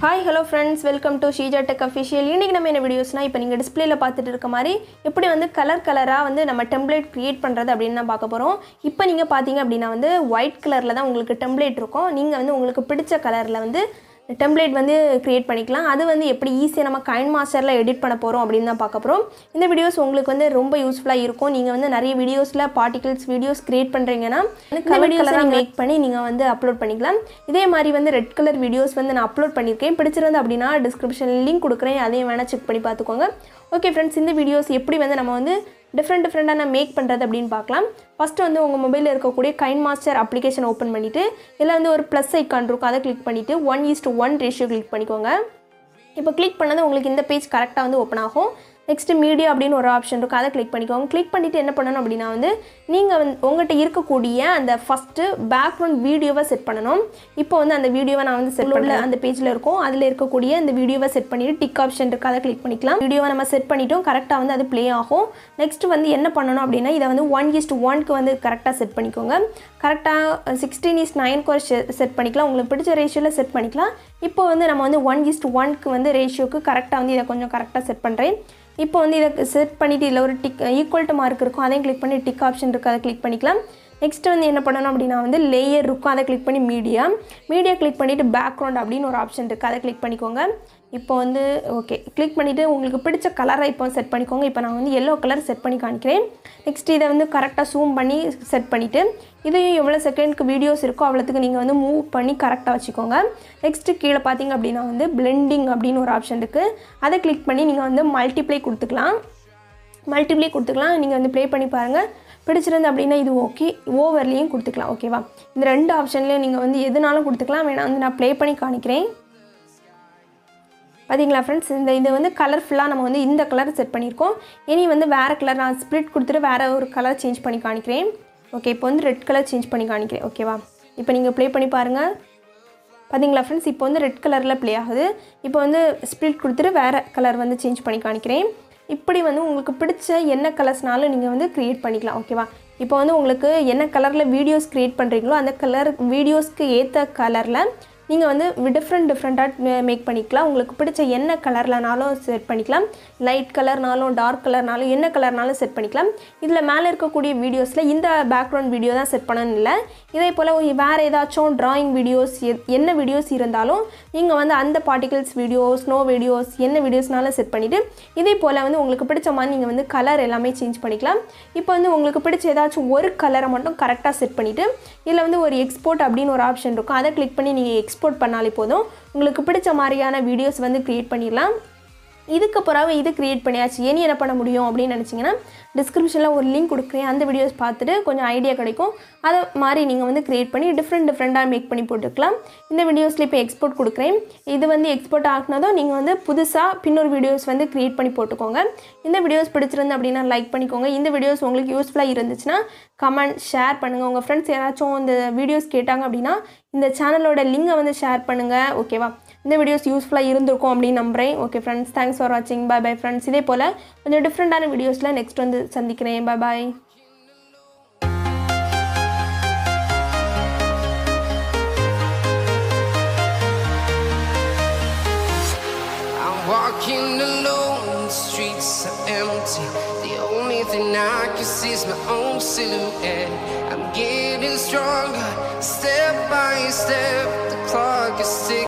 Hi, hello friends, welcome to Sheeja Tech Official. இன்னைக்கு நம்ம என்ன வீடியோஸ்னா இப்போ நீங்க டிஸ்ப்ளேல பார்த்துட்டு இருக்க மாதிரி எப்படி வந்து கலரா வந்து நம்ம டெம்ப்ளேட் கிரியேட் பண்றது அப்படினு தான் பார்க்க போறோம். இப்போ நீங்க பாத்தீங்க அப்படினா வந்து ஒயிட் கலர்ல தான் உங்களுக்கு டெம்ப்ளேட் இருக்கும். நீங்க வந்து உங்களுக்கு பிடிச்ச கலர்ல வந்து டெம்ப்ளேட் வந்து கிரியேட் பண்ணிக்கலாம். அது வந்து எப்படி ஈஸியா நம்ம KineMasterல எடிட் பண்ண போறோம் அப்படினு தான் பார்க்க போறோம். இந்த வீடியோஸ் உங்களுக்கு வந்து ரொம்ப யூஸ்ஃபுல்லா இருக்கும். நீங்க வந்து நிறைய வீடியோஸ்ல பார்ட்டிகல்ஸ் வீடியோஸ் கிரியேட் பண்றீங்கனா கலர் கலரா மேக் பண்ணி நீங்க வந்து அப்லோட் பண்ணிக்கலாம். இதே மாதிரி வந்து ரெட் கலர் வீடியோஸ் வந்து நான் அப்லோட் பண்ணிருக்கேன். பிடிச்சிருந்தா அப்படினா டிஸ்கிரிப்ஷன்ல லிங்க் கொடுக்கிறேன். அதையும் வேணா செக் பண்ணி பாத்துக்கோங்க. ஓகே फ्रेंड्स, இந்த வீடியோஸ் எப்படி வந்து நம்ம வந்து டிஃபரண்டான மேக் பண்றது அப்படினு பார்க்கலாம். ஃபர்ஸ்ட் வந்து உங்க மொபைல்ல இருக்கக்கூடிய KineMaster அப்ளிகேஷன் ஓபன் பண்ணிட்டு இல்ல வந்து ஒரு ப்ளஸ் ஐகான் இருக்கும் அதை கிளிக் பண்ணிட்டு 1:1 ரேஷியோ கிளிக் பண்ணிக்கோங்க. இப்போ கிளிக் பண்ணது உங்களுக்கு இந்த பேஜ் கரெக்ட்டா வந்து ஓபன் ஆகும். நெக்ஸ்ட் மீடியா அப்படின ஒரு ஆப்ஷன் இருக்கு அதை கிளிக் பண்ணிக்கோங்க. கிளிக் பண்ணிட்டு என்ன பண்ணனும் அப்படினா வந்து நீங்க உங்ககிட்ட இருக்கக்கூடிய அந்த ஃபர்ஸ்ட் பேக்ரவுண்ட் வீடியோவை செட் பண்ணனும். இப்போ வந்து அந்த வீடியோவை நான் வந்து செட் பண்ணல அந்த பேஜ்ல இருக்கும். அதுல இருக்கக்கூடிய இந்த வீடியோவை செட் பண்ணிட்டு டிக் ஆப்ஷன் இருக்கு அதை கிளிக் பண்ணிக்கலாம். வீடியோவை நம்ம செட் பண்ணிட்டோம். கரெக்ட்டா வந்து அது ப்ளே ஆகும். நெக்ஸ்ட் வந்து என்ன பண்ணனும் அப்படினா இத வந்து 1:1 க்கு வந்து கரெக்ட்டா செட் பண்ணிக்கோங்க. கரெக்ட்டா 16:9 க்கு செட் பண்ணிக்கலாம். உங்களுக்கு பிடிச்ச ரேஷியோல செட் பண்ணிக்கலாம். இப்போ வந்து நம்ம வந்து 1:1 க்கு வந்து ரேஷியோக்கு கரெக்ட்டா வந்து இத கொஞ்சம் கரெக்ட்டா செட் பண்றேன். இப்போ வந்து இத செட் பண்ணிட்டு இல்ல ஒரு டிக் ஈக்குவல் டு மார்க் இருக்கும் அதையும் கிளிக் பண்ணி டிக் ஆப்ஷன் இருக்கு அதை கிளிக் பண்ணிக்கலாம். நெக்ஸ்ட் வந்து என்ன பண்ணனும் அப்படினா வந்து லேயர் இருக்கும் அதை கிளிக் பண்ணி மீடியா கிளிக் பண்ணிட்டு பேக்ரவுண்ட் அப்படின ஒரு ஆப்ஷன் இருக்கு அதை கிளிக் பண்ணிக்கோங்க. இப்போ வந்து ஓகே கிளிக் பண்ணிட்டு உங்களுக்கு பிடிச்ச கலரை இப்போ செட் பண்ணிக்கோங்க. இப்போ நான் வந்து yellow கலர் செட் பண்ணி காமிக்கிறேன். நெக்ஸ்ட் இத வந்து கரெக்ட்டா ஜூம் பண்ணி செட் பண்ணிட்டு இதையும் எவ்வளவு செகண்ட்க்கு வீடியோஸ் இருக்கோ அவ்வளவுக்கு நீங்க வந்து மூவ் பண்ணி கரெக்ட்டா வச்சுக்கோங்க. நெக்ஸ்ட் கீழ பாத்தீங்க அப்படினா வந்து blending அப்படின ஒரு ஆப்ஷன் இருக்கு அதை கிளிக் பண்ணி நீங்க வந்து மல்டிப்ளை கொடுத்துக்கலாம். நீங்க வந்து ப்ளே பண்ணி பாருங்க. பிடிச்சிருந்தா அப்படினா இது ஓகே. ஓவர்லேயும் கொடுத்துக்கலாம். ஓகேவா? இந்த ரெண்டு ஆப்ஷன்லயே நீங்க வந்து எதுனாலும் கொடுத்துக்கலாம். வேணா வந்து நான் ப்ளே பண்ணி காமிக்கிறேன். பாத்தீங்களா फ्रेंड्स, இந்த வந்து கலர்ஃபுல்லா நம்ம வந்து இந்த கலர் செட் பண்ணிருக்கோம். இனி வந்து வேற கலர் நான் ஸ்ப்ளிட் கொடுத்துட்டு வேற ஒரு கலர் சேஞ்ச் பண்ணி காமிக்கிறேன். ஓகே, இப்போ வந்து ரெட் கலர் சேஞ்ச் பண்ணி காமிக்கிறேன். ஓகேவா? இப்போ நீங்க ப்ளே பண்ணி பாருங்க. பாத்தீங்களா फ्रेंड्स, இப்போ வந்து ரெட் கலர்ல ப்ளே ஆகுது. இப்போ வந்து ஸ்ப்ளிட் கொடுத்துட்டு வேற கலர் வந்து சேஞ்ச் பண்ணி காமிக்கிறேன். இப்படி வந்து உங்களுக்கு பிடிச்ச என்ன கலர்ஸ்னாலும் நீங்க வந்து கிரியேட் பண்ணிக்கலாம். ஓகேவா? இப்போ வந்து உங்களுக்கு என்ன கலர்ல வீடியோஸ் கிரியேட் பண்றீங்களோ அந்த கலர் வீடியோஸ்க்கு ஏத்த கலர்ல நீங்க வந்து டிஃபரண்டா மேக் பண்ணிக்கலாம். உங்களுக்கு பிடிச்ச என்ன கலர்லனாலும் செட் பண்ணிக்கலாம். லைட் கலர்னாலும் டார்க் கலர்னாலும் என்ன கலர்னாலும் செட் பண்ணிக்கலாம். இதுல மேல இருக்கக்கூடிய வீடியோஸ்ல இந்த பேக்ரவுண்ட் வீடியோ தான் செட் பண்ணனும் இல்ல. இதே போல வேற ஏதாச்சும் டிராயிங் வீடியோஸ் என்ன வீடியோஸ் இருந்தாலும் நீங்க வந்து அந்த பார்ட்டிகல்ஸ் வீடியோஸ் ஸ்னோ வீடியோஸ் என்ன வீடியோஸ்னாலும் செட் பண்ணிட்டு இதே போல வந்து உங்களுக்கு பிடிச்ச மாதிரி நீங்க வந்து கலர் எல்லாமே சேஞ்ச் பண்ணிக்கலாம். இப்போ வந்து உங்களுக்கு பிடிச்ச ஏதாச்சும் ஒரு கலரை மட்டும் கரெக்ட்டா செட் பண்ணிட்டு இதுல வந்து ஒரு எக்ஸ்போர்ட் அப்படின ஒரு ஆப்ஷன் இருக்கும் அதை கிளிக் பண்ணி நீங்க எக்ஸ்போர்ட் பண்ணாலே போதும். உங்களுக்கு பிடிச்ச மாதிரியான வீடியோஸ் வந்து கிரியேட் பண்ணிடலாம். இதுக்கு பிறகு இது கிரியேட் பண்ணியாச்சு. இனி என்ன பண்ண முடியும் அப்படினு நினைச்சீங்கனா டிஸ்கிரிப்ஷன்ல ஒரு லிங்க் கொடுக்கிறேன். அந்த வீடியோஸ் பார்த்துட்டு கொஞ்சம் ஐடியா கிடைக்கும். அத மாதிரி நீங்க வந்து கிரியேட் பண்ணி டிஃபரண்டா மேக் பண்ணி போட்டுக்கலாம். இந்த வீடியோஸ்ல இப்போ எக்ஸ்போர்ட் கொடுக்கிறேன். இது வந்து எக்ஸ்போர்ட் ஆகுனதும் நீங்க வந்து புதுசா இன்னொரு வீடியோஸ் வந்து கிரியேட் பண்ணி போட்டுக்கோங்க. இந்த வீடியோஸ் பிடிச்சிருந்தா அப்படினா லைக் பண்ணிக்கோங்க. இந்த வீடியோஸ் உங்களுக்கு யூஸ்ஃபுல்லா இருந்துச்சுனா கமெண்ட் ஷேர் பண்ணுங்க. உங்க फ्रेंड्स யாராச்சும் இந்த வீடியோஸ் கேட்டாங்க அப்படினா இந்த சேனலோட லிங்கை வந்து ஷேர் பண்ணுங்க. ஓகேவா? இந்த வீடியோஸ் யூஸ்ஃபுல்லா இருந்திருக்கும் அப்படி நம்புறேன். Okay friends, thanks for watching. bye bye friends. இதே போல கொஞ்சம் டிஃபரண்டான வீடியோஸ்ல நெக்ஸ்ட் வந்து சந்திக்கிறேன். bye bye. Walking alone, the streets are empty. The only thing I can see is my own silhouette. I'm getting stronger, step by step. The clock